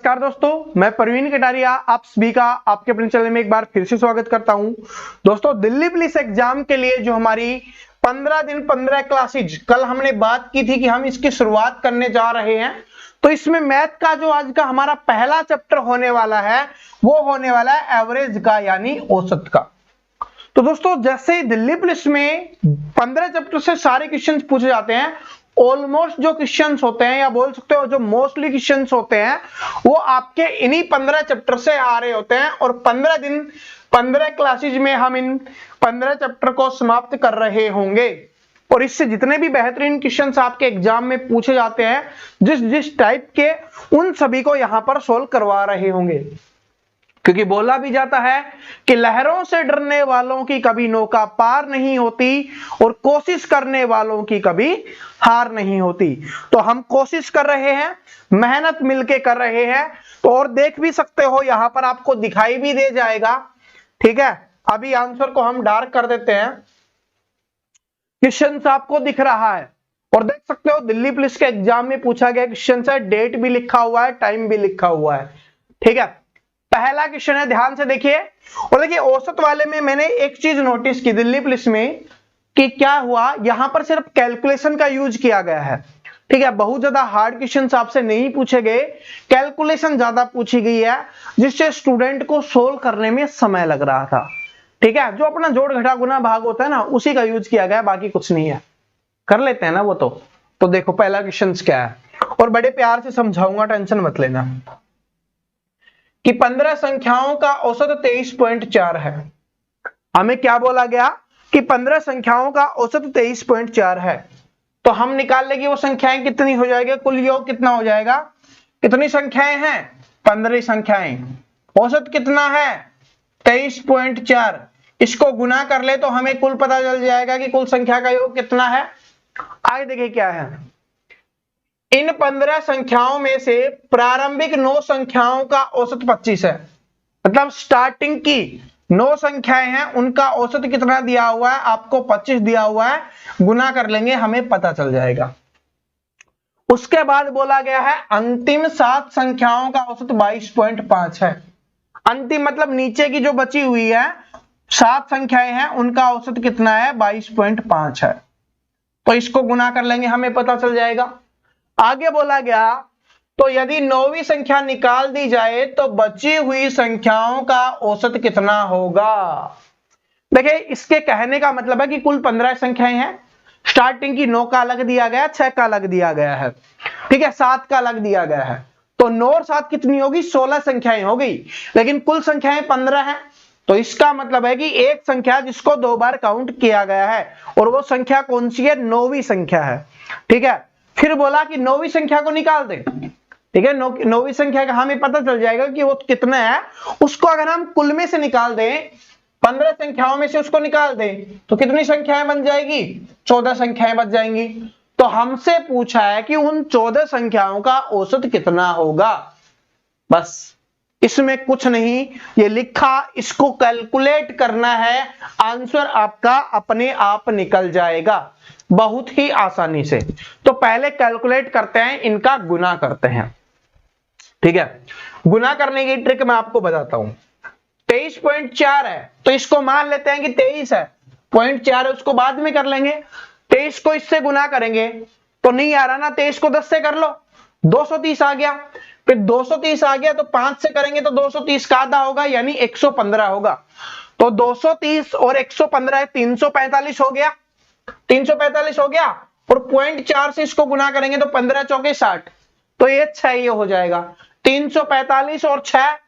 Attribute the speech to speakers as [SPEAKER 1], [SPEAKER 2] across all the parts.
[SPEAKER 1] नमस्कार दोस्तों, मैं प्रवीण कटारिया आप सभी का आपके अपने चैनल में एक बार फिर से स्वागत करता हूं। दोस्तों, दिल्ली पुलिस एग्जाम के लिए जो हमारी 15 दिन 15 क्लासेज कल हमने बात की थी कि हम इसकी शुरुआत करने जा रहे हैं, तो इसमें मैथ का जो आज का हमारा पहला चैप्टर होने वाला है वो होने वाला है एवरेज का, यानी औसत का। तो दोस्तों, जैसे ही दिल्ली पुलिस में 15 चैप्टर से सारे क्वेश्चन पूछे जाते हैं, ऑलमोस्ट जो क्वेश्चंस होते हैं या बोल सकते हो जो मोस्टली क्वेश्चंस होते हैं वो आपके इन्हीं 15 चैप्टर से आ रहे होते हैं। और 15 दिन 15 क्लासेज में हम इन 15 चैप्टर को समाप्त कर रहे होंगे। और इससे जितने भी बेहतरीन क्वेश्चंस आपके एग्जाम में पूछे जाते हैं जिस जिस टाइप के, उन सभी को यहां पर सोल्व करवा रहे होंगे। क्योंकि बोला भी जाता है कि लहरों से डरने वालों की कभी नौका पार नहीं होती और कोशिश करने वालों की कभी हार नहीं होती। तो हम कोशिश कर रहे हैं, मेहनत मिलके कर रहे हैं। तो और देख भी सकते हो, यहां पर आपको दिखाई भी दे जाएगा। ठीक है, अभी आंसर को हम डार्क कर देते हैं। क्वेश्चन आपको दिख रहा है और देख सकते हो दिल्ली पुलिस के एग्जाम में पूछा गया क्वेश्चन है, डेट भी लिखा हुआ है, टाइम भी लिखा हुआ है। ठीक है, पहला क्वेश्चन है, ध्यान से देखिए। और देखिए औसत वाले में मैंने एक चीज नोटिस की दिल्ली पुलिस में कि क्या हुआ, यहां पर सिर्फ कैलकुलेशन का यूज किया गया है। ठीक है, बहुत ज्यादा हार्ड क्वेश्चंस आपसे नहीं पूछे गए, कैलकुलेशन ज्यादा पूछी गई है जिससे स्टूडेंट को सोल्व करने में समय लग रहा था। ठीक है, जो अपना जोड़ घटा गुना भाग होता है ना, उसी का यूज किया गया, बाकी कुछ नहीं है। कर लेते हैं ना वो तो देखो पहला क्वेश्चन क्या है, और बड़े प्यार से समझाऊंगा, टेंशन मत लेना। कि 15 संख्याओं का औसत 23.4 है। हमें क्या बोला गया कि 15 संख्याओं का औसत 23.4 है। तो हम निकाल लेंगे वो संख्याएं कितनी हो जाएगी, कुल योग कितना हो जाएगा। कितनी संख्याएं हैं, 15 संख्याएं। औसत कितना है 23.4। इसको गुना कर ले तो हमें कुल पता चल जाएगा कि कुल संख्या का योग कितना है। आगे देखिए क्या है, इन 15 संख्याओं में से प्रारंभिक 9 संख्याओं का औसत 25 है। मतलब स्टार्टिंग की 9 संख्याएं हैं, उनका औसत कितना दिया हुआ है, आपको 25 दिया हुआ है। गुना कर लेंगे, हमें पता चल जाएगा। उसके बाद बोला गया है अंतिम 7 संख्याओं का औसत 22.5 है। अंतिम मतलब नीचे की जो बची हुई है 7 संख्याएं हैं, उनका औसत कितना है, 22.5 है। तो इसको गुना कर लेंगे, हमें पता चल जाएगा। आगे बोला गया तो यदि 9वीं संख्या निकाल दी जाए तो बची हुई संख्याओं का औसत कितना होगा। देखिए, इसके कहने का मतलब है कि कुल 15 संख्याएं हैं। स्टार्टिंग की 9 का अलग दिया गया, 6 का अलग दिया गया है। ठीक है, 7 का अलग दिया गया है। तो 9 और 7 कितनी होगी, 16 संख्याएं हो गई। लेकिन कुल संख्याएं 15 है। तो इसका मतलब है कि एक संख्या जिसको 2 बार काउंट किया गया है, और वो संख्या कौन सी है, 9वीं संख्या है। ठीक है, फिर बोला कि 9वीं संख्या को निकाल दे। ठीक है, 9वीं संख्या का हमें पता चल जाएगा कि वो कितना है। उसको अगर हम कुल में से निकाल दें, 15 संख्याओं में से उसको निकाल दें, तो कितनी संख्याएं बन जाएगी, 14 संख्याएं बच जाएंगी। तो हमसे पूछा है कि उन 14 संख्याओं का औसत कितना होगा। बस इसमें कुछ नहीं, ये लिखा, इसको कैलकुलेट करना है, आंसर आपका अपने आप निकल जाएगा बहुत ही आसानी से। तो पहले कैलकुलेट करते हैं, इनका गुना करते हैं। ठीक है, गुना करने की ट्रिक मैं आपको बताता हूं। 23.4 है तो इसको मान लेते हैं कि 23 है, 0.4 है, उसको बाद में कर लेंगे। 23 को इससे गुना करेंगे तो नहीं आ रहा ना, 23 को 10 से कर लो, 230 आ गया। फिर 230 आ गया तो 5 से करेंगे तो 230 का आधा होगा, यानी 115 होगा। तो 230 और 115 345 हो गया, 345 हो गया। और 0.4 से इसको गुना करेंगे तो 15 चौके 60, तो ये 6 ये हो जाएगा। 345 और 6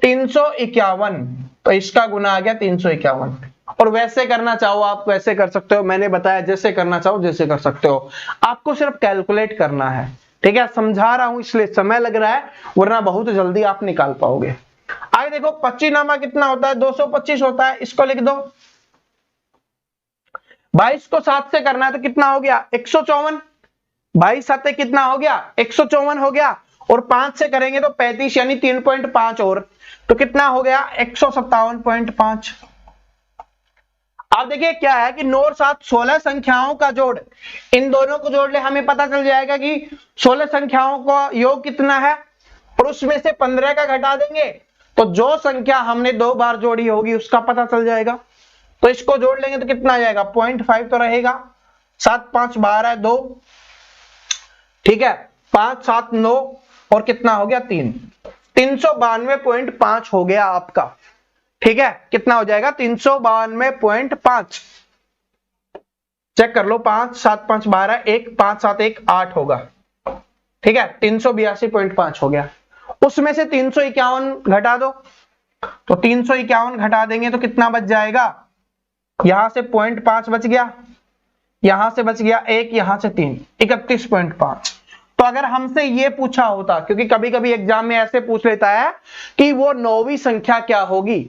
[SPEAKER 1] 351, तो इसका गुना आ गया 351। और वैसे करना चाहो आप वैसे कर सकते हो, मैंने बताया जैसे करना चाहो जैसे कर सकते हो, आपको सिर्फ कैलकुलेट करना है। ठीक है, समझा रहा हूं इसलिए समय लग रहा है, वरना बहुत जल्दी आप निकाल पाओगे। आगे देखो, 25 नामा कितना होता है, 225 होता है, इसको लिख दो। 22 को 7 से करना है तो कितना हो गया, 154। 22 7 कितना हो गया, 154 हो गया। और 5 से करेंगे तो 35, यानी 3.5 और, तो कितना हो गया, 157.5। अब देखिए क्या है कि 9 और 7 16 संख्याओं का जोड़, इन दोनों को जोड़ ले, हमें पता चल जाएगा कि 16 संख्याओं का योग कितना है, और उसमें से 15 का घटा देंगे तो जो संख्या हमने 2 बार जोड़ी होगी उसका पता चल जाएगा। तो इसको जोड़ लेंगे तो कितना आ जाएगा, 0.5 तो रहेगा, 7 5 12 2, ठीक है, 5 7 9 और कितना हो गया 3, 392.5 हो गया आपका, ठीक है। कितना हो जाएगा 392.5, चेक कर लो, 5 7 5 12 1 5 7 1 8 होगा, ठीक है, 382.5 हो गया। उसमें से 351 घटा दो, तो 351 घटा देंगे तो कितना बच जाएगा, यहां से 0.5 बच गया, यहां से बच गया 1, यहां से 3, 31.5। तो अगर हमसे ये पूछा होता, क्योंकि कभी कभी एग्जाम में ऐसे पूछ लेता है कि वो 9वीं संख्या क्या होगी,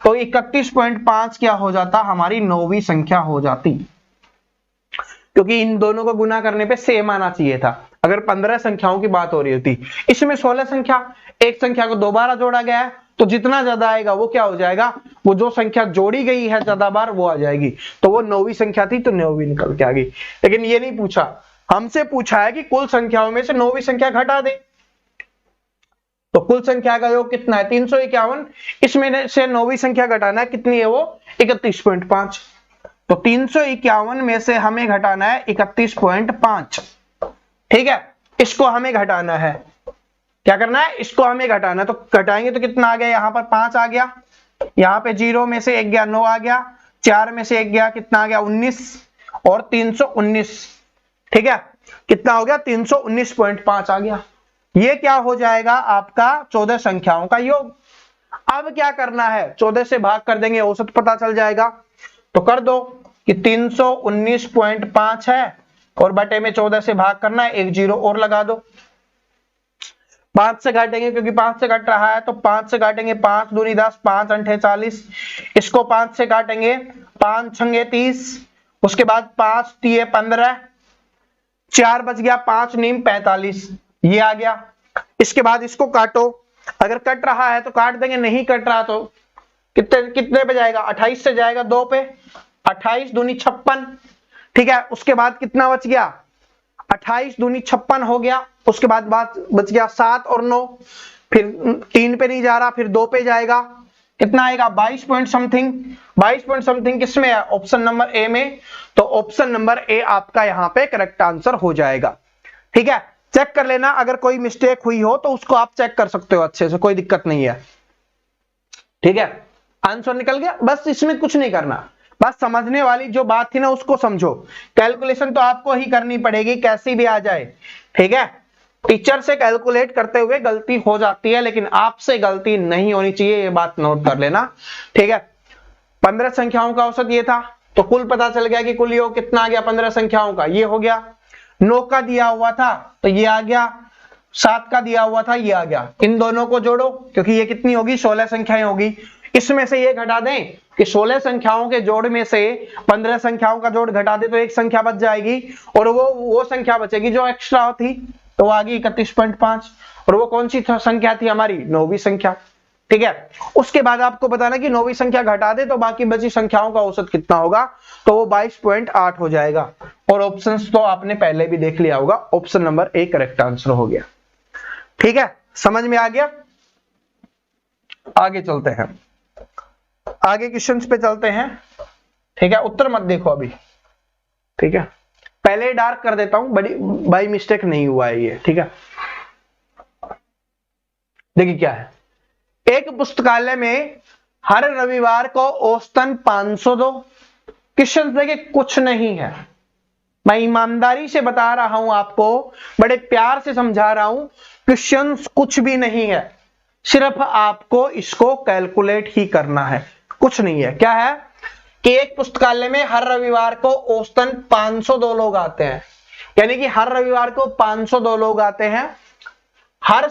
[SPEAKER 1] तो 31.5 क्या हो जाता, हमारी 9वीं संख्या हो जाती, क्योंकि इन दोनों को गुना करने पे सेम आना चाहिए था अगर 15 संख्याओं की बात हो रही होती। इसमें 16 संख्या, एक संख्या को दोबारा जोड़ा गया है, तो जितना ज्यादा आएगा वो क्या हो जाएगा, वो जो संख्या जोड़ी गई है ज्यादा बार वो आ जाएगी। तो वो 9वीं संख्या थी तो 9वीं निकल के आ गई। लेकिन ये नहीं पूछा, हमसे पूछा है कि कुल संख्याओं में से 9वीं संख्या घटा दे, तो कुल संख्या का योग कितना है 351, इसमें से 9वीं संख्या घटाना है, कितनी है वो 31.5, तो 351 में से हमें घटाना है 31.5, ठीक है। इसको हमें घटाना है, क्या करना है, इसको हमें घटाना है, तो घटाएंगे तो कितना आ गया, यहां पर 5 आ गया, यहां पे 0 में से 1 गया 9 आ गया, 4 में से 1 गया कितना आ गया 19 और 319, ठीक है, कितना हो गया 319.5 आ गया। ये क्या हो जाएगा आपका 14 संख्याओं का योग। अब क्या करना है, 14 से भाग कर देंगे, औसत पता चल जाएगा। तो कर दो कि 319.5 है और बटे में 14 से भाग करना है, एक 0 और लगा दो। 5 से काटेंगे, क्योंकि 5 से कट रहा है, तो 5 से काटेंगे, 5 दूनी 10, 5 अंठे 40, इसको 5 से काटेंगे, 5 छंगे 30, उसके बाद 5 तिये 15, 4 बच गया, 5 नीम 45, ये आ गया। इसके बाद इसको काटो, अगर कट रहा है तो काट देंगे, नहीं कट रहा तो कितने पे जाएगा, 28 से जाएगा 2 पे, 28 दूनी 56, ठीक है। उसके बाद कितना बच गया, 28 दूनी 56 हो गया, उसके बाद बच गया 7 और 9, फिर 3 पे नहीं जा रहा, फिर 2 पे जाएगा, कितना आएगा 22 पॉइंट समथिंग, 22 पॉइंट समथिंग किसमें है, ऑप्शन नंबर ए में। तो ऑप्शन नंबर ए आपका यहां पे करेक्ट आंसर हो जाएगा, ठीक है। चेक कर लेना, अगर कोई मिस्टेक हुई हो तो उसको आप चेक कर सकते हो अच्छे से, कोई दिक्कत नहीं है, ठीक है। आंसर निकल गया, बस इसमें कुछ नहीं करना, बस समझने वाली जो बात थी ना उसको समझो। कैलकुलेशन तो आपको ही करनी पड़ेगी, कैसी भी आ जाए, ठीक है। टीचर से कैलकुलेट करते हुए गलती हो जाती है, लेकिन आपसे गलती नहीं होनी चाहिए, ये बात नोट कर लेना, ठीक है। 15 संख्याओं का औसत ये था, तो कुल पता चल गया कि कुल योग कितना आ गया 15 संख्याओं का, ये हो गया। 9 का दिया हुआ था तो ये आ गया, 7 का दिया हुआ था ये आ गया। इन दोनों को जोड़ो, क्योंकि ये कितनी होगी 16 संख्याएं होगी, इसमें से ये घटा दें कि 16 संख्याओं के जोड़ में से 15 संख्याओं का जोड़ घटा दे तो एक संख्या बच जाएगी, और वो संख्या बचेगी जो एक्स्ट्रा थी, तो आ गई 31.5, और वो कौन सी संख्या थी हमारी 9वीं संख्या, ठीक है। उसके बाद आपको बताना कि 9वीं संख्या घटा दे तो बाकी बची संख्याओं का औसत कितना होगा, तो वो 22.8 हो जाएगा। और ऑप्शंस तो आपने पहले भी देख लिया होगा, option number A correct answer हो गया, ठीक है। समझ में आ गया, आगे चलते हैं, आगे क्वेश्चंस पे चलते हैं, ठीक है। उत्तर मत देखो अभी, ठीक है, पहले डार्क कर देता हूं, बड़ी बाई मिस्टेक नहीं हुआ है ये, ठीक है। देखिए क्या है, एक पुस्तकालय में हर रविवार को औसतन 502 क्वेश्चन, देखिए कुछ नहीं है, मैं ईमानदारी से बता रहा हूं आपको, बड़े प्यार से समझा रहा हूं, क्वेश्चंस कुछ भी नहीं है, सिर्फ आपको इसको कैलकुलेट ही करना है, कुछ नहीं है। क्या है कि एक पुस्तकालय में हर रविवार को औसतन 502 लोग आते हैं, यानी कि हर रविवार को 502 लोग आते हैं, हर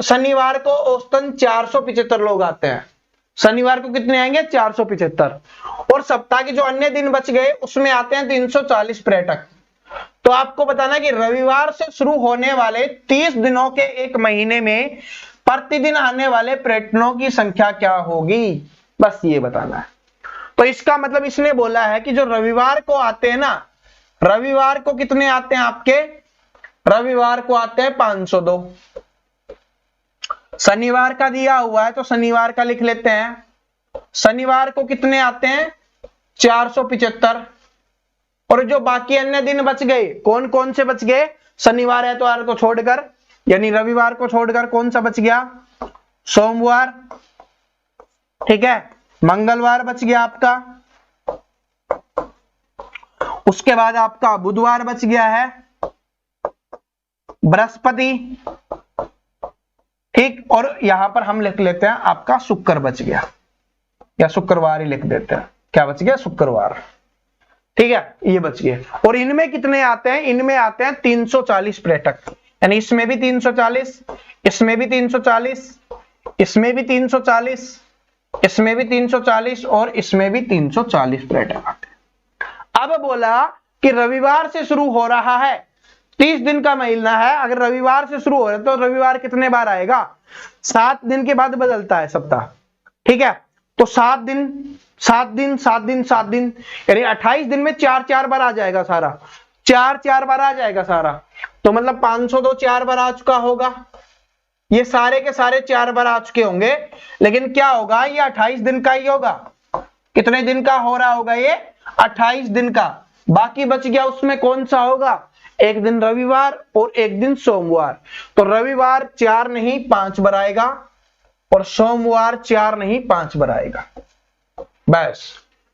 [SPEAKER 1] शनिवार को औसतन 475 लोग आते हैं, शनिवार को कितने आएंगे 475, और सप्ताह के जो अन्य दिन बच गए उसमें आते हैं 340 पर्यटक। तो आपको बताना कि रविवार से शुरू होने वाले 30 दिनों के एक महीने में प्रतिदिन आने वाले पर्यटकों की संख्या क्या होगी, बस ये बताना है। तो इसका मतलब इसने बोला है कि जो रविवार को आते हैं ना, रविवार को कितने आते हैं आपके, रविवार को आते हैं 502, शनिवार का दिया हुआ है तो शनिवार का लिख लेते हैं। शनिवार को कितने आते हैं 475। और जो बाकी अन्य दिन बच गए, कौन कौन से बच गए, शनिवार एतवार को छोड़कर, यानी रविवार को छोड़कर कौन सा बच गया, सोमवार, ठीक है, मंगलवार बच गया आपका, उसके बाद आपका बुधवार बच गया है, बृहस्पति, ठीक, और यहां पर हम लिख लेते हैं आपका शुक्र बच गया, या शुक्रवार ही लिख देते हैं, क्या बच गया, शुक्रवार, ठीक है, ये बच गए। और इनमें कितने आते हैं, इनमें आते हैं 340 पर्यटक, यानी इसमें भी 340, इसमें भी 340, इसमें भी 340, इसमें भी 340 और इसमें भी 340 पर्यटक आते हैं। अब बोला कि रविवार से शुरू हो रहा है, 30 दिन का महीना है, अगर रविवार से शुरू हो रहा है तो रविवार कितने बार आएगा, 7 दिन के बाद बदलता है सप्ताह, ठीक है, तो 7 दिन 7 दिन 7 दिन 7 दिन, यानी 28 दिन में 4 बार आ जाएगा सारा, 4 बार आ जाएगा सारा, तो मतलब 502 4 बार आ चुका होगा, ये सारे के सारे 4 बार आ चुके होंगे। लेकिन क्या होगा, ये 28 दिन का ही होगा, कितने दिन का हो रहा होगा ये, 28 दिन का, बाकी बच गया उसमें कौन सा होगा, एक दिन रविवार और एक दिन सोमवार, तो रविवार 4 नहीं 5 बार आएगा और सोमवार 4 नहीं 5 बार आएगा। बस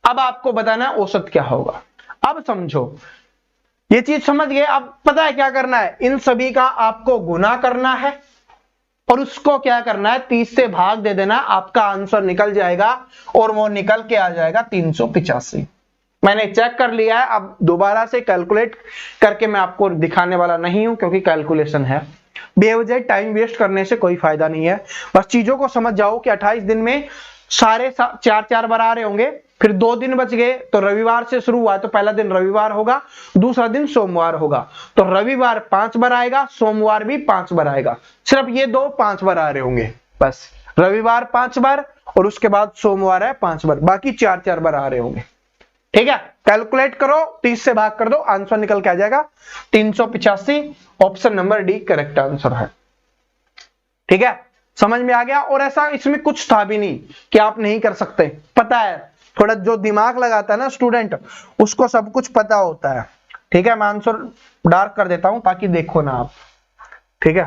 [SPEAKER 1] अब आपको बताना है औसत क्या होगा। अब समझो, ये चीज समझ गए। अब पता है क्या करना है, इन सभी का आपको गुना करना है और उसको क्या करना है, 30 से भाग दे देना, आपका आंसर निकल जाएगा और वो निकल के आ जाएगा 385। मैंने चेक कर लिया है, अब दोबारा से कैलकुलेट करके मैं आपको दिखाने वाला नहीं हूं, क्योंकि कैलकुलेशन है, बेवजह टाइम वेस्ट करने से कोई फायदा नहीं है। बस चीजों को समझ जाओ कि 28 दिन में सारे 4 बार आ रहे होंगे, फिर 2 दिन बच गए, तो रविवार से शुरू हुआ तो पहला दिन रविवार होगा, दूसरा दिन सोमवार होगा, तो रविवार 5 बार आएगा, सोमवार भी 5 बार आएगा, सिर्फ ये 2 5 बार आ रहे होंगे, बस रविवार 5 बार और उसके बाद सोमवार है 5 बार, बाकी 4 बार आ रहे होंगे, ठीक है। कैलकुलेट करो, 30 से भाग कर दो, आंसर निकल के आ जाएगा 385। Option number D correct answer है, ठीक है, समझ में आ गया। और ऐसा इसमें कुछ था भी नहीं कि आप नहीं कर सकते, पता है, थोड़ा जो दिमाग लगाता है ना स्टूडेंट, उसको सब कुछ पता होता है, ठीक है। मैं आंसर डार्क कर देता हूं ताकि देखो ना आप, ठीक है।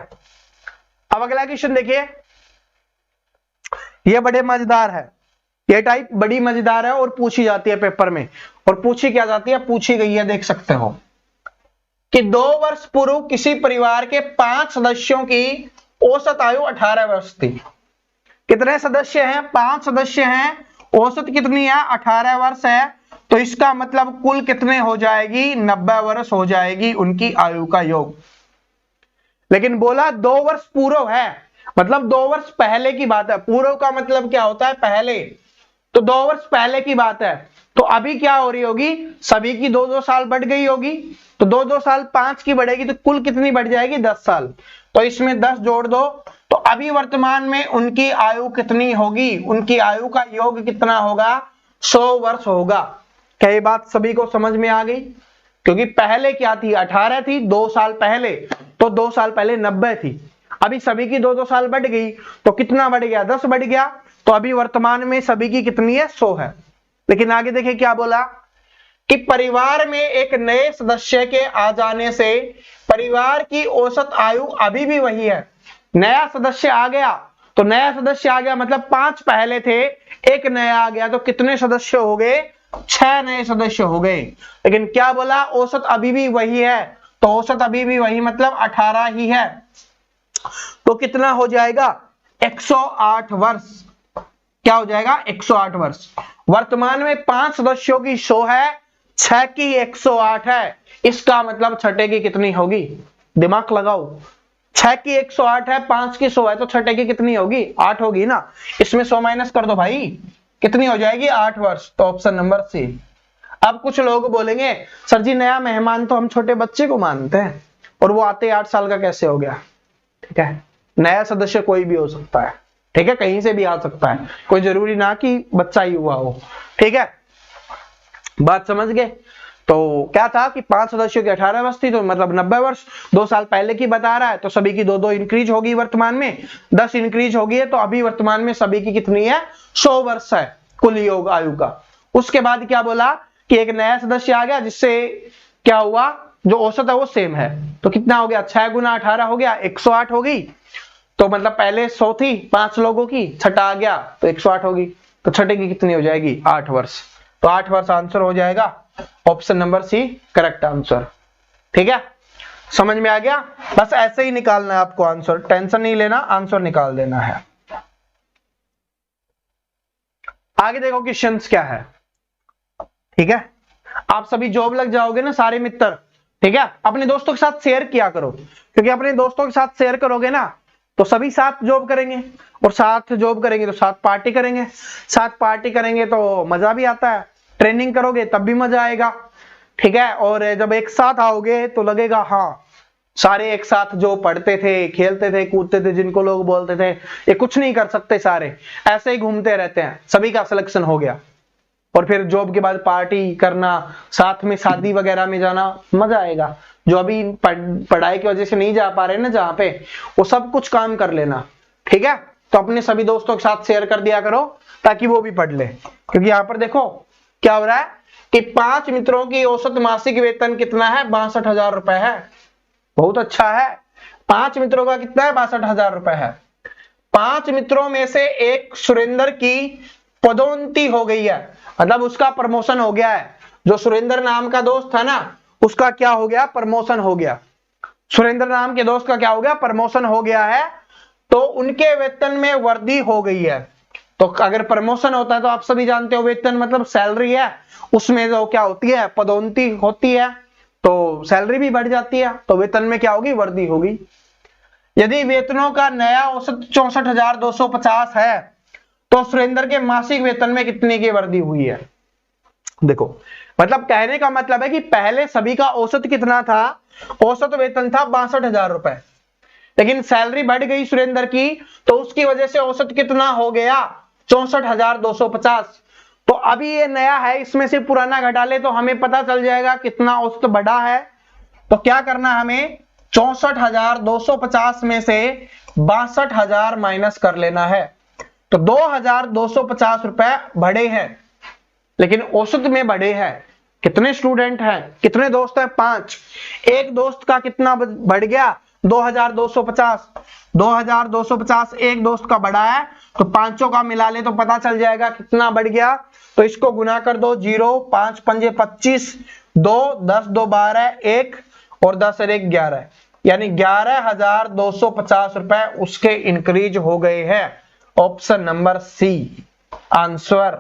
[SPEAKER 1] अब अगला क्वेश्चन देखिए, ये बड़े मजेदार है, ये टाइप बड़ी मजेदार है और पूछी जाती है पेपर में, और पूछी क्या जाती है, पूछी गई है, देख सकते हो कि 2 वर्ष पूर्व किसी परिवार के 5 सदस्यों की औसत आयु 18 वर्ष थी। कितने सदस्य हैं, 5 सदस्य हैं, औसत कितनी है, 18 वर्ष है, तो इसका मतलब कुल कितने हो जाएगी, 90 वर्ष हो जाएगी उनकी आयु का योग। लेकिन बोला 2 वर्ष पूर्व है, मतलब 2 वर्ष पहले की बात है, पूर्व का मतलब क्या होता है, पहले, तो 2 वर्ष पहले की बात है, तो अभी क्या हो रही होगी, सभी की 2-2 साल बढ़ गई होगी, तो 2-2 साल 5 की बढ़ेगी तो कुल कितनी बढ़ जाएगी, 10 साल, तो इसमें 10 जोड़ दो, तो अभी वर्तमान में उनकी आयु कितनी होगी, उनकी आयु का योग कितना होगा, 100 वर्ष होगा। क्या ये बात सभी को समझ में आ गई, क्योंकि पहले क्या थी, 18 थी 2 साल पहले, तो 2 साल पहले 90 थी, अभी सभी की 2-2 साल बढ़ गई, तो कितना बढ़ गया, 10 बढ़ गया, तो अभी वर्तमान में सभी की कितनी है, 100 है। लेकिन आगे देखिए क्या बोला कि परिवार में एक नए सदस्य के आ जाने से परिवार की औसत आयु अभी भी वही है। नया सदस्य आ गया, तो नया सदस्य आ गया मतलब 5 पहले थे, एक नया आ गया, तो कितने सदस्य हो गए, 6 नए सदस्य हो गए। लेकिन क्या बोला, औसत अभी भी वही है, तो औसत अभी भी वही मतलब 18 ही है, तो कितना हो जाएगा, 108 वर्ष। क्या हो जाएगा, 108 वर्ष। वर्तमान में 5 सदस्यों की 100 है, 6 की 108 है, इसका मतलब छठे की कितनी होगी, दिमाग लगाओ, 6 की 108 है, 5 की 100 है, तो छठे की कितनी होगी, 8 होगी ना, इसमें 100 माइनस कर दो भाई, कितनी हो जाएगी, 8 वर्ष, तो ऑप्शन नंबर सी। अब कुछ लोग बोलेंगे सर जी नया मेहमान तो हम छोटे बच्चे को मानते हैं, और वो आते 8 साल का कैसे हो गया, ठीक है, नया सदस्य कोई भी हो सकता है, ठीक है, कहीं से भी आ सकता है, कोई जरूरी ना कि बच्चा ही हुआ हो, ठीक है, बात समझ गए। तो क्या था कि 5 सदस्यों की 18 वर्ष थी, तो मतलब 90 वर्ष, 2 साल पहले की बता रहा है, तो सभी की 2-2 इंक्रीज होगी, वर्तमान में 10 इंक्रीज होगी है, तो अभी वर्तमान में सभी की कितनी है, 100 वर्ष है कुल योग आयु का। उसके बाद क्या बोला कि एक नया सदस्य आ गया, जिससे क्या हुआ, जो औसत है वो सेम है, तो कितना हो गया, 6 गुना 18 हो गया, 108 होगी। तो मतलब पहले 100 थी 5 लोगों की, छठा आ गया तो 108 होगी, तो छठे की कितनी हो जाएगी, 8 वर्ष। तो 8 वर्ष आंसर हो जाएगा, option number C correct answer. ठीक है, समझ में आ गया। बस ऐसे ही निकालना है आपको आंसर, टेंशन नहीं लेना, आंसर निकाल देना है। आगे देखो क्वेश्चंस क्या है। ठीक है, आप सभी जॉब लग जाओगे ना सारे मित्र, ठीक है, अपने दोस्तों के साथ शेयर किया करो, क्योंकि अपने दोस्तों के साथ शेयर करोगे ना तो सभी साथ जॉब करेंगे, और साथ जॉब करेंगे तो साथ पार्टी करेंगे, साथ पार्टी करेंगे तो मजा भी आता है, ट्रेनिंग करोगे तब भी मजा आएगा। ठीक है, और जब एक साथ आओगे तो लगेगा हाँ सारे एक साथ जो पढ़ते थे, खेलते थे, कूदते थे, जिनको लोग बोलते थे ये कुछ नहीं कर सकते, सारे ऐसे ही घूमते रहते हैं, सभी का सिलेक्शन हो गया। और फिर जॉब के बाद पार्टी करना, साथ में शादी वगैरह में जाना, मजा आएगा। जो अभी पढ़ाई की वजह से नहीं जा पा रहे ना जहाँ पे, वो सब कुछ काम कर लेना। ठीक है, तो अपने सभी दोस्तों के साथ शेयर कर दिया करो ताकि वो भी पढ़ ले। क्योंकि यहाँ पर देखो क्या हो रहा है कि 5 मित्रों की औसत मासिक वेतन कितना है, 62,000 रुपए है। बहुत अच्छा है, 5 मित्रों का कितना है, 62,000 रुपए है। 5 मित्रों में से एक सुरेंद्र की पदोन्नति हो गई है, मतलब उसका प्रमोशन हो गया है। जो सुरेंद्र नाम का दोस्त था ना, उसका क्या हो गया, प्रमोशन हो गया। सुरेंद्र नाम के दोस्त का क्या हो गया, प्रमोशन हो गया है, तो उनके वेतन में वृद्धि हो गई है। तो अगर प्रमोशन होता है तो आप सभी जानते हो वेतन मतलब सैलरी है, उसमें जो क्या होती है, पदोन्नति होती है, तो सैलरी भी बढ़ जाती है, तो वेतन में क्या होगी, वृद्धि होगी। यदि वेतनों का नया औसत 64,250 है तो सुरेंद्र के मासिक वेतन में कितने की वृद्धि हुई है। देखो मतलब कहने का मतलब है कि पहले सभी का औसत कितना था, औसत वेतन था 62,000 रुपए, लेकिन सैलरी बढ़ गई सुरेंद्र की, तो उसकी वजह से औसत कितना हो गया, 64,250। तो अभी ये नया है, इसमें से पुराना घटा ले तो हमें पता चल जाएगा कितना औसत बढ़ा है। तो क्या करना है हमें, 64,250 में से 62,000 माइनस कर लेना है। तो 2,250 रुपए बढ़े हैं, लेकिन औसत में बढ़े हैं। कितने स्टूडेंट हैं, कितने दोस्त हैं, 5। एक दोस्त का कितना बढ़ गया, 2,250। 2,250 एक दोस्त का बढ़ा है, तो पांचों का मिला ले तो पता चल जाएगा कितना बढ़ गया। तो इसको गुना कर दो, 0 5 पंजे 25, 2 10 2 12, 1 और 10 और 1 11, यानी 11,250 रुपए उसके इंक्रीज हो गए हैं। Option number C answer.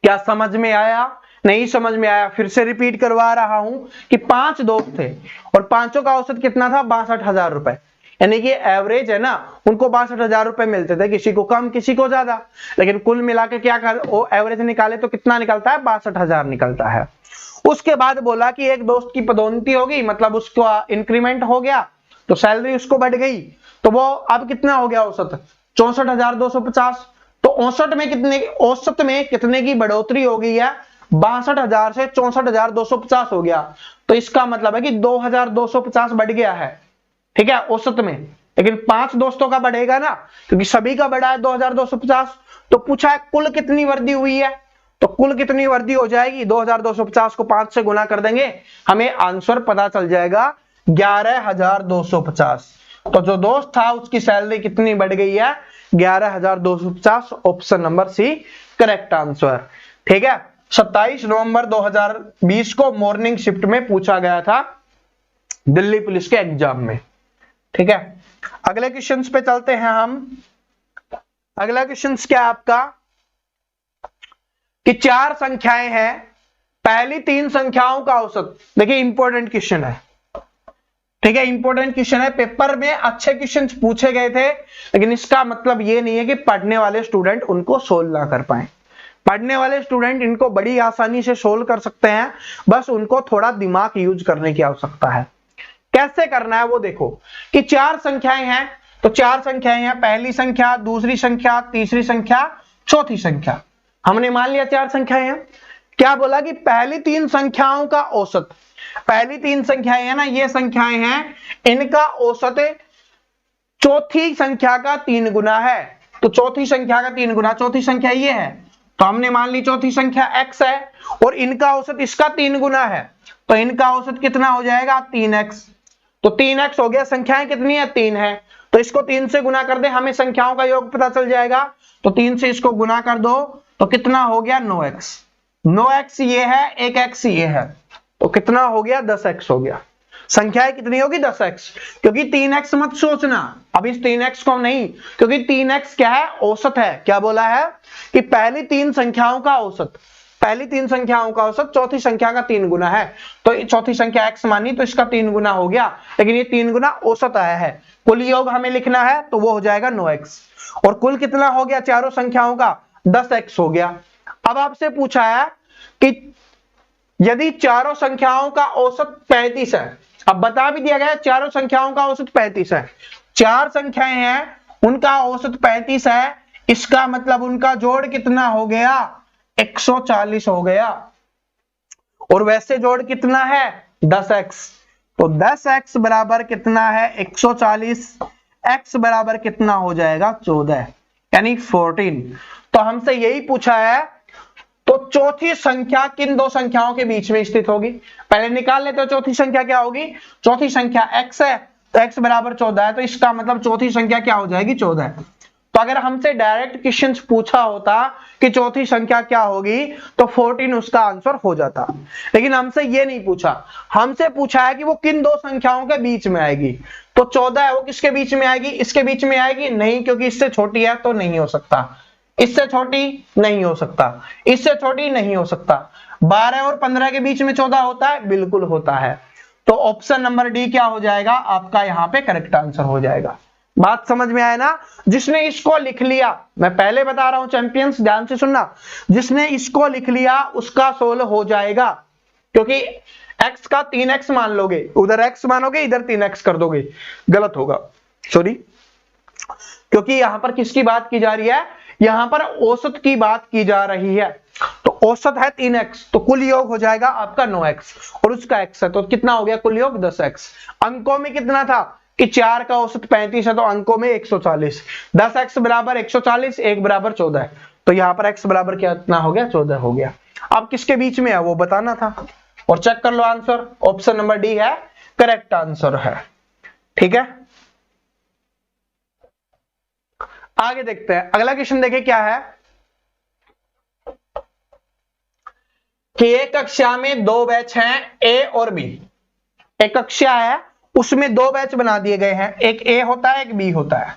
[SPEAKER 1] क्या समझ में आया, नहीं समझ में आया, फिर से रिपीट करवा रहा हूं कि 5 दोस्त थे और पांचों का औसत कितना था, 62,000 रुपए, यानी कि एवरेज है ना, उनको 62,000 रुपए मिलते थे, किसी को कम किसी को ज्यादा, लेकिन कुल मिला के क्या कर वो एवरेज निकाले तो कितना निकलता है, 62,000 निकलता है। उसके बाद बोला कि एक दोस्त की पदोन्नति होगी, मतलब उसका इंक्रीमेंट हो गया, तो सैलरी उसको बढ़ गई, तो वो अब कितना हो गया औसत, 64,250। तो औसत में कितने की बढ़ोतरी हो गई है, 62,000 से 64,250 हो गया। तो इसका मतलब है कि 2,250 बढ़ गया है, ठीक है, औसत में। लेकिन 5 दोस्तों का बढ़ेगा ना, क्योंकि सभी का बढ़ा है 2,250। तो पूछा है कुल कितनी वृद्धि हुई है, तो कुल कितनी वृद्धि हो जाएगी, 2,250 को 5 से गुना कर देंगे, हमें आंसर पता चल जाएगा 11,250। तो जो दोस्त था उसकी सैलरी कितनी बढ़ गई है, 11,250। Option number C correct answer. ठीक है, 27 नवंबर 2020 को मॉर्निंग शिफ्ट में पूछा गया था दिल्ली पुलिस के एग्जाम में। ठीक है, अगले क्वेश्चंस पे चलते हैं हम। अगला क्वेश्चंस क्या आपका कि 4 संख्याएं हैं, पहली 3 संख्याओं का औसत। देखिए इंपॉर्टेंट क्वेश्चन है, ठीक है, इंपॉर्टेंट क्वेश्चन है, पेपर में अच्छे क्वेश्चंस पूछे गए थे, लेकिन इसका मतलब ये नहीं है कि पढ़ने वाले स्टूडेंट उनको सोल्व ना कर पाए। पढ़ने वाले स्टूडेंट इनको बड़ी आसानी से सोल्व कर सकते हैं, बस उनको थोड़ा दिमाग यूज करने की आवश्यकता है। कैसे करना है वो देखो कि 4 संख्याएं हैं, तो 4 संख्याएं हैं, पहली संख्या, दूसरी संख्या, तीसरी संख्या, चौथी संख्या। हमने मान लिया 4 संख्याएं हैं, क्या बोला कि पहली तीन संख्याओं का औसत, पहली तीन संख्याएं है ना, ये संख्याएं हैं, इनका औसत चौथी संख्या का 3 गुना है। तो चौथी संख्या का 3 गुना, चौथी संख्या ये है, तो हमने मान ली चौथी संख्या x है और इनका औसत इसका 3 गुना है, तो इनका औसत कितना हो जाएगा 3x। तो 3x हो गया, संख्याएं कितनी है 3 है, तो इसको 3 से गुना कर दे, हमें संख्याओं का योग पता चल जाएगा। तो 3 से इसको गुना कर दो तो कितना हो गया 9x, 9x ये है, एक x ये है, तो कितना हो गया 10x हो गया। संख्याएं कितनी होगी 10x, क्योंकि 3x मत सोचना, अब इस 3x को नहीं, क्योंकि 3x क्या है औसत है। क्या बोला है कि पहली तीन संख्याओं का औसत, पहली तीन संख्याओं का औसत चौथी संख्या का 3 गुना है, तो चौथी संख्या x मानी तो इसका 3 गुना हो गया, लेकिन ये 3 गुना औसत आया है। कुल योग हमें लिखना है तो वो हो जाएगा 9x, और कुल कितना हो गया चारों संख्याओं का 10x हो गया। अब आपसे पूछा है कि यदि चारों संख्याओं का औसत 35 है, अब बता भी दिया गया चारों संख्याओं का औसत 35 है, चार संख्याएं हैं उनका औसत 35 है, इसका मतलब उनका जोड़ कितना हो गया 140 हो गया, और वैसे जोड़ कितना है 10x, तो 10x बराबर कितना है 140, x बराबर कितना हो जाएगा 14 यानी 14। तो हमसे यही पूछा है, तो चौथी संख्या किन दो संख्याओं के बीच में स्थित होगी, पहले निकाल लेते हो चौथी संख्या क्या होगी, चौथी संख्या x है तो x बराबर 14 है, तो इसका मतलब चौथी संख्या क्या हो जाएगी 14। तो अगर हमसे डायरेक्ट क्वेश्चन पूछा होता कि चौथी संख्या क्या होगी तो 14 उसका आंसर हो जाता, लेकिन हमसे ये नहीं पूछा, हमसे पूछा है कि वो किन दो संख्याओं के बीच में आएगी, तो 14 है वो किसके बीच में आएगी, इसके बीच में आएगी नहीं, क्योंकि इससे छोटी है तो नहीं हो सकता, इससे छोटी नहीं हो सकता, इससे छोटी नहीं हो सकता। 12 और 15 के बीच में 14 होता है, बिल्कुल होता है। तो ऑप्शन नंबर डी क्या हो जाएगा आपका यहाँ पे करेक्ट आंसर हो जाएगा। बात समझ में आया ना, जिसने इसको लिख लिया, मैं पहले बता रहा हूं चैंपियंस ध्यान से सुनना, जिसने इसको लिख लिया उसका 16 हो जाएगा, क्योंकि x का 3x मान लोगे, उधर x मानोगे इधर 3x कर दोगे, गलत होगा, सॉरी, क्योंकि यहां पर किसकी बात की जा रही है, यहां पर औसत की बात की जा रही है, तो औसत है 3x, तो कुल योग हो जाएगा आपका 9x और उसका x है, तो कितना हो गया कुल योग 10x। अंकों में कितना था कि 4 का औसत 35 है, तो अंकों में 140, 10x बराबर 140, 1 बराबर 14 है, तो यहां पर x बराबर कितना हो गया 14 हो गया। अब किसके बीच में है वो बताना था, और चेक कर लो आंसर, ऑप्शन नंबर डी है करेक्ट आंसर है। ठीक है, आगे देखते हैं, अगला क्वेश्चन देखिए क्या है कि एक कक्षा में 2 बैच हैं ए और बी, एक कक्षा है उसमें 2 बैच बना दिए गए हैं, एक ए होता है एक बी होता है।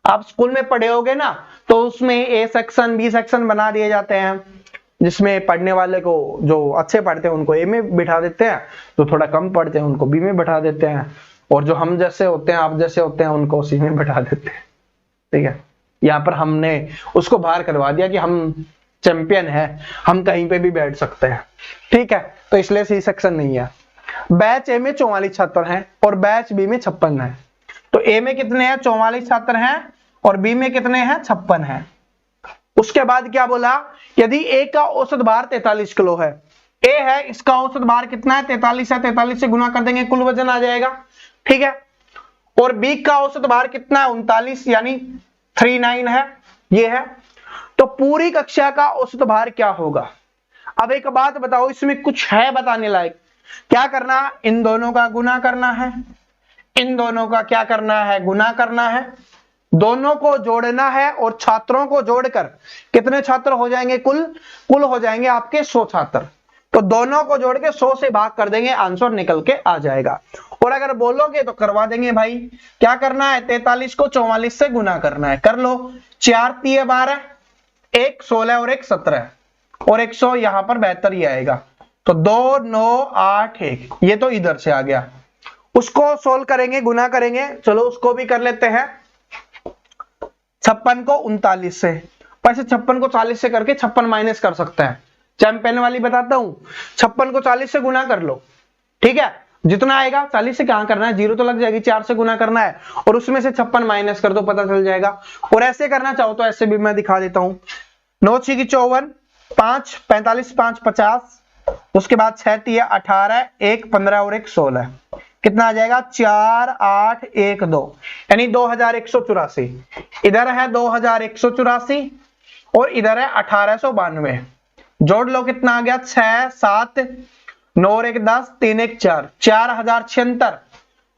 [SPEAKER 1] आप स्कूल में पढ़े होगे ना, तो उसमें ए सेक्शन बी सेक्शन बना दिए जाते हैं, जिसमें पढ़ने वाले को जो अच्छे पढ़ते हैं उनको ए में बिठा देते हैं, जो थोड़ा कम पढ़ते हैं उनको बी में बिठा देते हैं, और जो हम जैसे होते हैं आप जैसे होते हैं उनको सी में बिठा देते हैं। ठीक है, यहाँ पर हमने उसको बाहर करवा दिया कि हम चैंपियन है, हम कहीं पे भी बैठ सकते हैं। ठीक है, तो इसलिए सी सेक्शन नहीं है। बैच ए में 44 छात्र हैं और बैच बी में 56 है, तो ए में कितने हैं 44 छात्र हैं और बी में कितने हैं 56 हैं। उसके बाद क्या बोला, यदि ए का औसत भार 43 किलो है, ए है इसका औसत भार कितना है 43 है, 43 से गुना कर देंगे कुल वजन आ जाएगा। ठीक है, और बी का औसत भार कितना है 39 यानी 39 है, ये है, तो पूरी कक्षा का औसत भार क्या होगा। अब एक बात बताओ, इसमें कुछ है बताने लायक, क्या करना, इन दोनों का गुना करना है, इन दोनों का क्या करना है गुना करना है, दोनों को जोड़ना है, और छात्रों को जोड़कर कितने छात्र हो जाएंगे कुल हो जाएंगे आपके 100 छात्र, तो दोनों को जोड़ के 100 से भाग कर देंगे, आंसर निकल के आ जाएगा। और अगर बोलोगे तो करवा देंगे भाई, क्या करना है 43 को 44 से गुना करना है, कर लो, 4 3 12, एक 16 और एक 17 और 100 यहां पर 72 ही आएगा, तो 2 9 8 1, ये तो इधर से आ गया, उसको सोल्व करेंगे गुना करेंगे, चलो उसको भी कर लेते हैं। 56 को 39 से, वैसे 56 को 40 से करके 56 माइनस कर सकते हैं, चैंपियन वाली बताता हूं, 56 को 40 से गुना कर लो। ठीक है, जितना आएगा 40 से कहां करना है, 0 तो लग जाएगी, 4 से गुना करना है और उसमें से 56 माइनस कर दो, पता चल जाएगा। और ऐसे करना चाहो तो ऐसे भी मैं दिखा देता हूं, 9 6 54, 5 45 5 50, उसके बाद 6 3 18, 1 15 और 1 16, कितना आ जाएगा 4 8 1 2, यानी 2184। इधर है 2184 और इधर है 1892। जोड़ लो कितना आ गया 6 7 9 और 1 10, 3 1 4, 4076।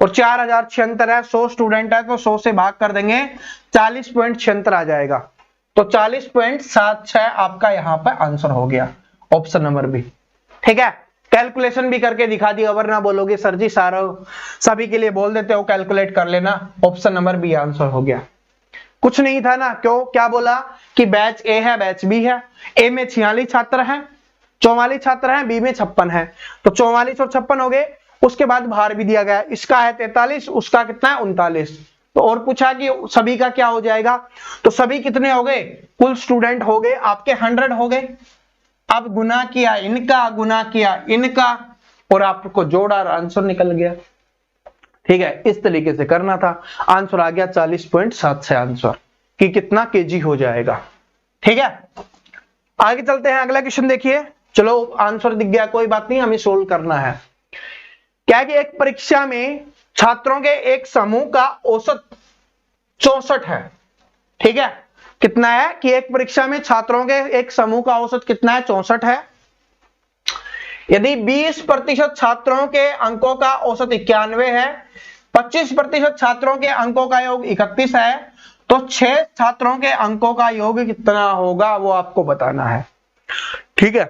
[SPEAKER 1] और 4076 है, 100 स्टूडेंट है तो 100 से भाग कर देंगे, 40.76 आ जाएगा। तो 40.76 आपका यहाँ पर आंसर हो गया, ऑप्शन नंबर बी। ठीक है, कैलकुलेशन भी करके दिखा दी, अगर ना बोलोगे सर जी सारा सभी के लिए बोल देते हो कैलकुलेट कर लेना, ऑप्शन नंबर बी आंसर हो गया। कुछ नहीं था ना, क्यों क्या बोला कि बैच ए है बैच बी है, ए में 46 छात्र हैं, 44 छात्र हैं, बी में 56 है, तो 44 और 56 हो गए। उसके बाद भार भी दिया गया, इसका है 43, उसका कितना है 39। तो और पूछा कि सभी का क्या हो जाएगा, तो सभी कितने हो गए, कुल स्टूडेंट हो गए आपके 100 हो गए। अब गुना किया इनका, गुना किया इनका, और आपको जोड़ा और आंसर निकल गया। ठीक है, इस तरीके से करना था, आंसर आ गया 40.76 आंसर कि कितना केजी हो जाएगा। ठीक है, आगे चलते हैं, अगला क्वेश्चन देखिए। चलो आंसर दिख गया, कोई बात नहीं, हमें सोल्व करना है। क्या है कि एक परीक्षा में छात्रों के एक समूह का औसत 64 है। ठीक है, कितना है कि एक परीक्षा में छात्रों के एक समूह का औसत कितना है 64 है। यदि 20% छात्रों के अंकों का औसत 91 है, 25% छात्रों के अंकों का योग 31 है, तो 6 छात्रों के अंकों का योग कितना होगा वो आपको बताना है। ठीक है,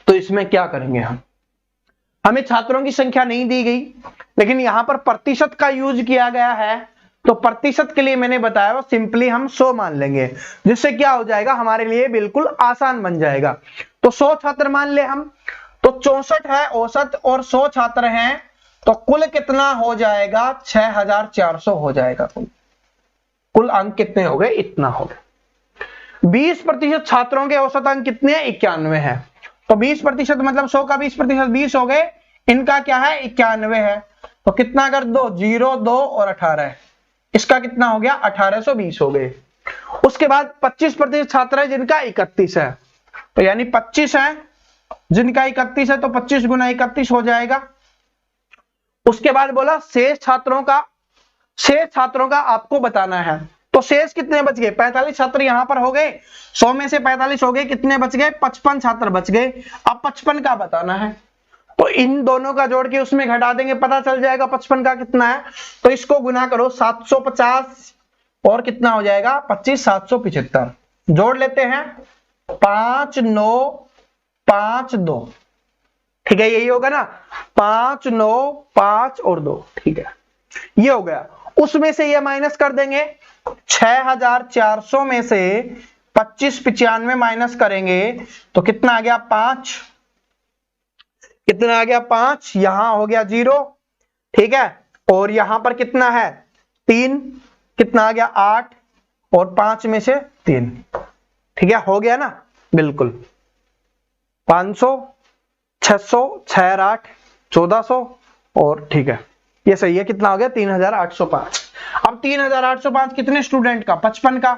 [SPEAKER 1] तो इसमें क्या करेंगे हम, हमें छात्रों की संख्या नहीं दी गई, लेकिन यहां पर प्रतिशत का यूज किया गया है, तो प्रतिशत के लिए मैंने बताया वो सिंपली हम 100 मान लेंगे, जिससे क्या हो जाएगा हमारे लिए बिल्कुल आसान बन जाएगा। तो 100 छात्र मान ले हम, तो 64 है औसत और 100 छात्र हैं, तो कुल कितना हो जाएगा 6400 हो जाएगा। कुल अंक कितने हो गए, इतना हो गए। 20% छात्रों के औसत अंक कितने हैं 91 है, तो 20% मतलब 100 का 20% 20 हो गए, इनका क्या है 91 है, तो कितना कर दो 0 2 और 18 है, इसका कितना हो गया 1820 हो गए। उसके बाद 25% छात्र है जिनका 31 है, तो यानी 25 है जिनका 31 है, तो 25 गुना 31 हो जाएगा। उसके बाद बोला शेष छात्रों का आपको बताना है, तो शेष कितने बच गए 45 छात्र यहां पर हो गए, 100 में से 45 हो गए, कितने बच गए 55 छात्र बच गए। अब 55 का बताना है, तो इन दोनों का जोड़ के उसमें घटा देंगे, पता चल जाएगा 55 का कितना है, तो इसको गुना करो 750 और कितना हो जाएगा 25 775, जोड़ लेते हैं 5 9 5 2। ठीक है, यही होगा ना 5 9 5 और 2। ठीक है, ये हो गया। उसमें से ये माइनस कर देंगे, 6400 में से 25 95 माइनस करेंगे तो कितना आ गया 5, कितना आ गया 5, यहां हो गया 0। ठीक है, और यहां पर कितना है 3, कितना आ गया 8 और 5 में से 3। ठीक है, हो गया ना बिल्कुल 500 600 6 8 1400 और ठीक है ये सही है, कितना हो गया 3805। अब 3805 कितने स्टूडेंट का 55 का,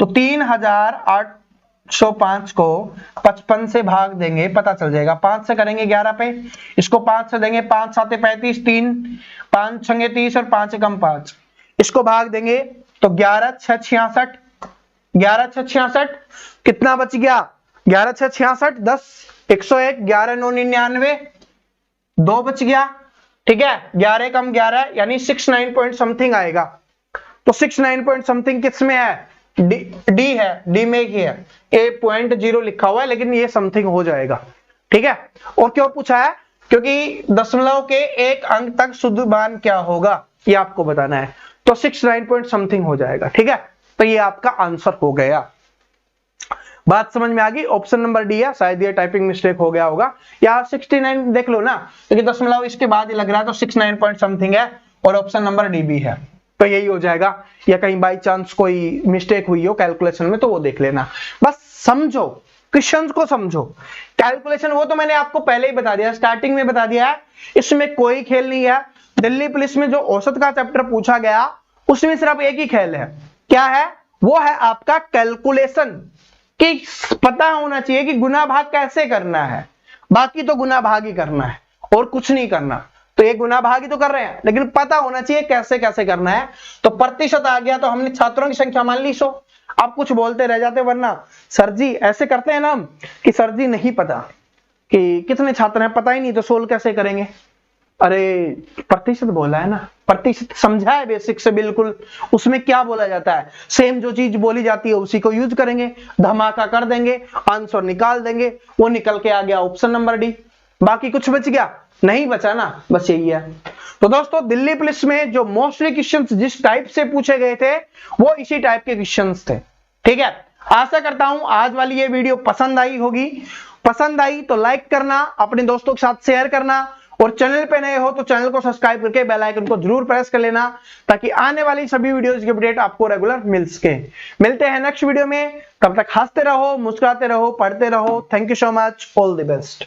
[SPEAKER 1] तो 3805 को 55 से भाग देंगे, पता चल जाएगा। 5 से करेंगे 11 पे, इसको 5 से देंगे, 5 7 35, 3 5 6 30 और 5 कम 5, इसको भाग देंगे तो 11 6 66, 11 6 66 कितना बच गया 11 6 66 10 101, 11 9 99 2 बच गया। ठीक है, 11 कम 11 यानी 69 पॉइंट समथिंग आएगा, तो 69 पॉइंट समथिंग किस में है डी है, डी में ही है, A.0 लिखा हुआ है लेकिन ये समथिंग हो जाएगा। ठीक है, और क्यों पूछा है, क्योंकि दशमलव के एक अंक तक शुद्ध मान क्या होगा ये आपको बताना है, तो 69 पॉइंट समथिंग हो जाएगा। ठीक है, तो ये आपका आंसर हो गया। बात समझ में आ गई, ऑप्शन नंबर डी है, शायद ये टाइपिंग मिस्टेक हो गया होगा, या 69 देख लो ना, क्योंकि दशमलव इसके बाद ही लग रहा है, तो 69 पॉइंट समथिंग है और ऑप्शन नंबर डी भी है, तो यही हो जाएगा। या कहीं बाई चांस कोई मिस्टेक हुई हो कैलकुलेशन में तो वो देख लेना, बस समझो क्वेश्चंस को समझो। कैलकुलेशन वो तो मैंने आपको पहले ही बता दिया, स्टार्टिंग में बता दिया है, इसमें कोई खेल नहीं है। दिल्ली पुलिस में जो औसत का चैप्टर पूछा गया उसमें सिर्फ एक ही खेल है, क्या है वो है आपका कैलकुलेशन, कि पता होना चाहिए कि गुना भाग कैसे करना है, बाकी तो गुना भाग ही करना है और कुछ नहीं करना। तो ये गुना भाग ही तो कर रहे हैं, लेकिन पता होना चाहिए कैसे कैसे करना है। तो प्रतिशत आ गया तो हमने छात्रों की संख्या मान ली 100। आप कुछ बोलते रह जाते, वरना सर जी ऐसे करते हैं ना हम कि सर जी नहीं पता कि कितने छात्र हैं, पता ही नहीं, तो सोल्व कैसे करेंगे। अरे प्रतिशत बोला है ना, प्रतिशत समझा है बेसिक से बिल्कुल, उसमें क्या बोला जाता है, सेम जो चीज बोली जाती है उसी को यूज करेंगे, धमाका कर देंगे, आंसर निकाल देंगे, वो निकल के आ गया ऑप्शन नंबर डी। बाकी कुछ बच गया? नहीं बचा ना, बस यही है। तो दोस्तों दिल्ली पुलिस में जो मोस्टली क्वेश्चंस जिस टाइप से पूछे गए थे वो इसी टाइप के क्वेश्चंस थे। ठीक है, आशा करता हूं आज वाली ये वीडियो पसंद आई होगी। पसंद आई तो लाइक करना, अपने दोस्तों के साथ शेयर करना, और चैनल पे नए हो तो चैनल को सब्सक्राइब करके बेल आइकन को जरूर प्रेस कर लेना, ताकि आने वाली सभी वीडियोस की अपडेट आपको रेगुलर मिल सके। मिलते हैं नेक्स्ट वीडियो में, तब तक हंसते रहो, मुस्कुराते रहो, पढ़ते रहो। Thank you so much, all the best.